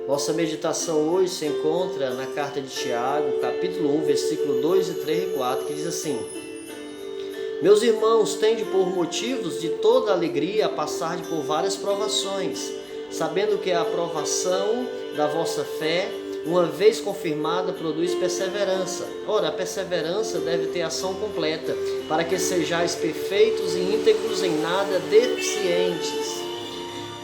Nossa meditação hoje se encontra na carta de Tiago, capítulo 1, versículo 2 e 3 e 4, que diz assim: Meus irmãos, tende por motivos de toda alegria a passar por várias provações, sabendo que a aprovação da vossa fé, uma vez confirmada, produz perseverança. Ora, a perseverança deve ter ação completa, para que sejais perfeitos e íntegros, em nada deficientes.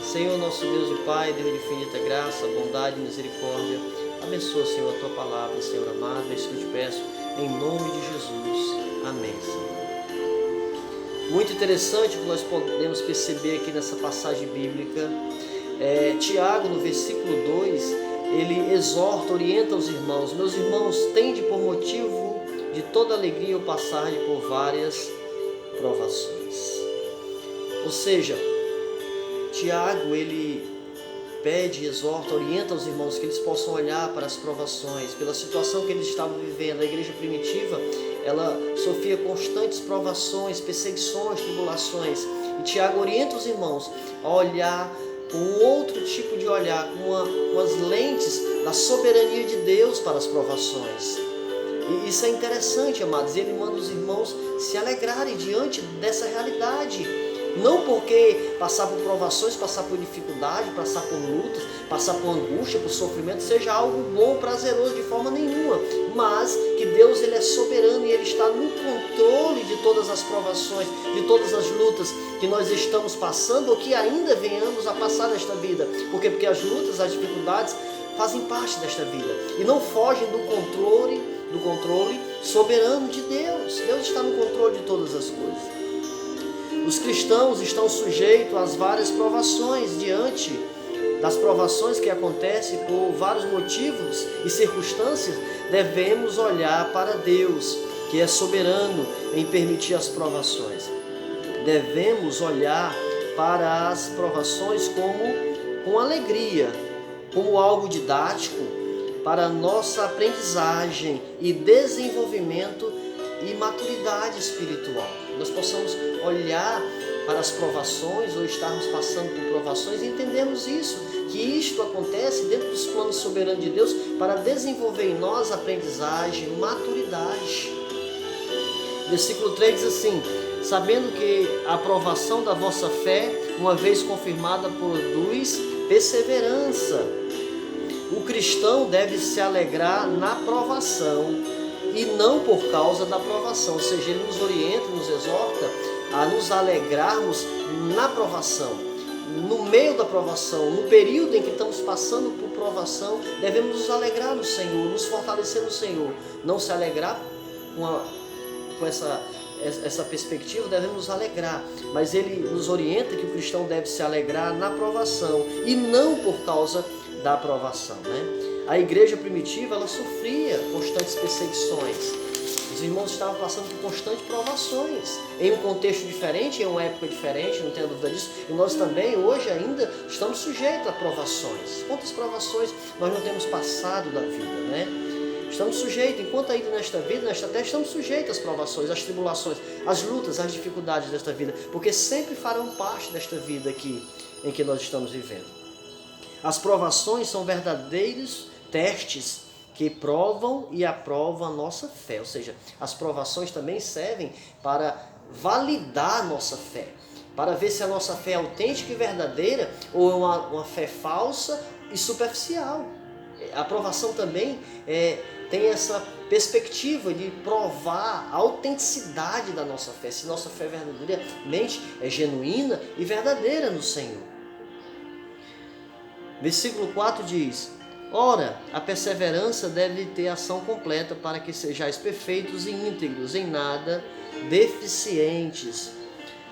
Senhor, nosso Deus e Pai, Deus de infinita graça, bondade e misericórdia, abençoa, Senhor, a Tua palavra, Senhor amado, é isso que eu te peço, em nome de Jesus. Amém, Senhor. Muito interessante o que nós podemos perceber aqui nessa passagem bíblica. Tiago, no versículo 2, ele exorta, orienta os irmãos: meus irmãos, tende por motivo de toda alegria o passar por várias provações. Ou seja, Tiago, ele pede, exorta, orienta os irmãos que eles possam olhar para as provações, pela situação que eles estavam vivendo. A igreja primitiva, ela sofria constantes provações, perseguições, tribulações. E Tiago orienta os irmãos a olhar com um outro tipo de olhar, com as lentes da soberania de Deus para as provações. E isso é interessante, amados. Ele manda os irmãos se alegrarem diante dessa realidade. Não porque passar por provações, passar por dificuldade, passar por lutas, passar por angústia, por sofrimento, seja algo bom, prazeroso de forma nenhuma. Mas que Deus, ele é soberano e ele está no controle de todas as provações, de todas as lutas que nós estamos passando ou que ainda venhamos a passar nesta vida. Por quê? Porque as lutas, as dificuldades fazem parte desta vida e não fogem do controle soberano de Deus. Deus está no controle de todas as coisas. Os cristãos estão sujeitos às várias provações. Diante das provações que acontecem por vários motivos e circunstâncias, devemos olhar para Deus, que é soberano em permitir as provações. Devemos olhar para as provações com alegria, como algo didático para a nossa aprendizagem e desenvolvimento e maturidade espiritual. Nós possamos olhar para as provações ou estarmos passando por provações e entendermos isso, que isto acontece dentro dos planos soberanos de Deus para desenvolver em nós aprendizagem, maturidade. Versículo 3 diz assim: sabendo que a aprovação da vossa fé, uma vez confirmada, produz perseverança. O cristão deve se alegrar na provação e não por causa da provação. Ou seja, ele nos orienta, nos exorta a nos alegrarmos na provação. No meio da provação, no período em que estamos passando por provação, devemos nos alegrar no Senhor, nos fortalecer no Senhor. Não se alegrar com essa perspectiva, devemos nos alegrar. Mas ele nos orienta que o cristão deve se alegrar na provação e não por causa da provação, né? A igreja primitiva, ela sofria constantes perseguições. Os irmãos estavam passando por constantes provações, em um contexto diferente, em uma época diferente, não tenho dúvida disso. E nós também, hoje ainda, estamos sujeitos a provações. Quantas provações nós não temos passado da vida, né? Estamos sujeitos, enquanto ainda nesta vida, nesta terra, estamos sujeitos às provações, às tribulações, às lutas, às dificuldades desta vida, porque sempre farão parte desta vida aqui em que nós estamos vivendo. As provações são verdadeiros testes que provam e aprovam a nossa fé. Ou seja, as provações também servem para validar a nossa fé, para ver se a nossa fé é autêntica e verdadeira ou é uma fé falsa e superficial. A provação também tem essa perspectiva de provar a autenticidade da nossa fé, se nossa fé verdadeiramente é genuína e verdadeira no Senhor. Versículo 4 diz: ora, a perseverança deve ter ação completa para que sejais perfeitos e íntegros, em nada deficientes.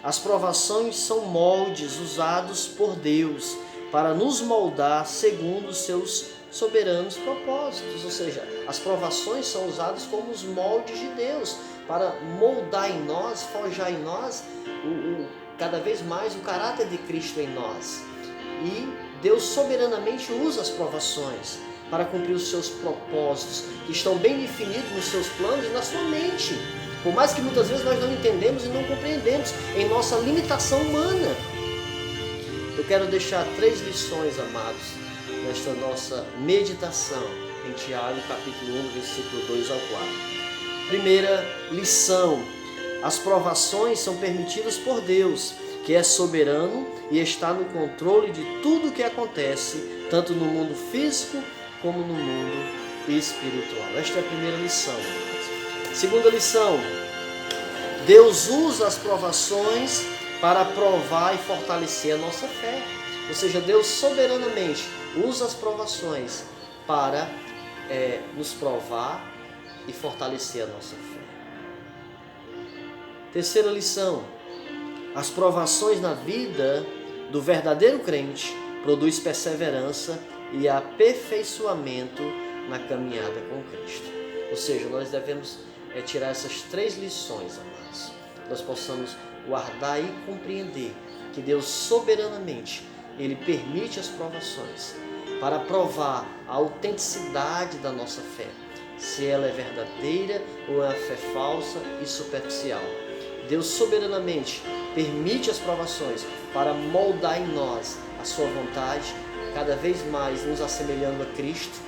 As provações são moldes usados por Deus para nos moldar segundo os seus soberanos propósitos. Ou seja, as provações são usadas como os moldes de Deus para moldar em nós, forjar em nós cada vez mais o caráter de Cristo em nós. E Deus soberanamente usa as provações para cumprir os seus propósitos, que estão bem definidos nos seus planos e na sua mente. Por mais que muitas vezes nós não entendemos e não compreendemos em nossa limitação humana. Eu quero deixar 3 lições, amados, nesta nossa meditação em Tiago, capítulo 1, versículo 2 ao 4. Primeira lição: as provações são permitidas por Deus, que é soberano e está no controle de tudo o que acontece, tanto no mundo físico como no mundo espiritual. Esta é a primeira lição. Segunda lição: Deus usa as provações para provar e fortalecer a nossa fé. Ou seja, Deus soberanamente usa as provações para nos provar e fortalecer a nossa fé. Terceira lição: as provações na vida do verdadeiro crente produz perseverança e aperfeiçoamento na caminhada com Cristo. Ou seja, nós devemos tirar essas 3 lições, amados. Nós possamos guardar e compreender que Deus soberanamente, Ele permite as provações para provar a autenticidade da nossa fé, se ela é verdadeira ou é uma fé falsa e superficial. Deus soberanamente permite as provações para moldar em nós a sua vontade, cada vez mais nos assemelhando a Cristo.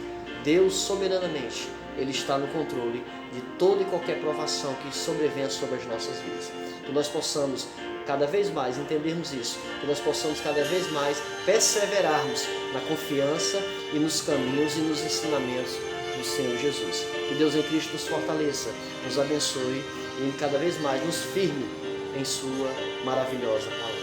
Deus soberanamente, Ele está no controle de toda e qualquer provação que sobrevenha sobre as nossas vidas. Que nós possamos cada vez mais entendermos isso, que nós possamos cada vez mais perseverarmos na confiança e nos caminhos e nos ensinamentos do Senhor Jesus. Que Deus em Cristo nos fortaleça, nos abençoe e cada vez mais nos firme em sua maravilhosa palavra.